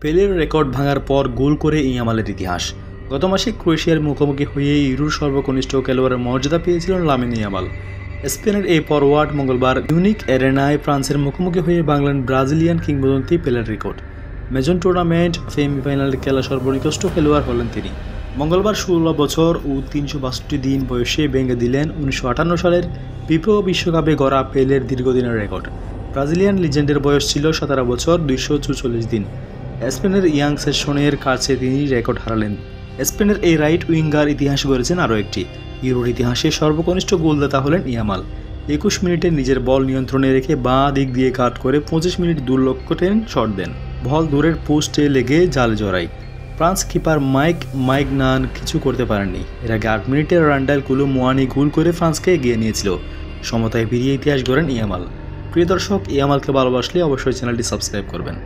পেলের রেকর্ড ভাঙার পর গোল করে ইয়ামালের ইতিহাস। গত মাসে ক্রোয়েশিয়ার মুখোমুখি হয়ে ইউরোর সর্বকনিষ্ঠ খেলোয়াড়ের মর্যাদা পেয়েছিলেন লামিন ইয়ামাল। স্পেনের এই ফরওয়ার্ড মঙ্গলবার মিউনিখ অ্যারেনায় ফ্রান্সের মুখোমুখি হয়ে ভাঙলেন ব্রাজিলিয়ান কিংবদন্তি পেলের রেকর্ড। মেজর টুর্নামেন্ট সেমিফাইনালে খেলা সর্বনিকৃষ্ট খেলোয়াড় হলেন তিনি। মঙ্গলবার 16 বছর ও 362 দিন বয়সে ভেঙে দিলেন 1958 সালের ফিফা বিশ্বকাপে গড়া পেলের দীর্ঘদিনের রেকর্ড। ব্রাজিলিয়ান লিজেন্ডের বয়স ছিল 17 বছর 244 দিন। স্পেনের ইয়াং সেশনের কাছে তিনি রেকর্ড হারালেন। স্পেনের এই রাইট উইঙ্গার ইতিহাস গড়েছেন আরও একটি। ইউরোর ইতিহাসে সর্বকনিষ্ঠ গোলদাতা হলেন ইয়ামাল। 21 মিনিটে নিজের বল নিয়ন্ত্রণে রেখে বাঁ দিক দিয়ে কাট করে 25 মিনিট দুর্লক্ষটেন শট দেন। বল দূরের পোস্টে লেগে জালে জড়ায়। ফ্রান্স কিপার মাইগনান কিছু করতে পারেননি। এর আগে 8 মিনিটের রান্ডাল কুলু মোয়ানি গোল করে ফ্রান্সকে এগিয়ে নিয়েছিল। সমতায় ফিরিয়ে ইতিহাস গড়েন ইয়ামাল। প্রিয় দর্শক, ইয়ামালকে ভালোবাসলে অবশ্যই চ্যানেলটি সাবস্ক্রাইব করবেন।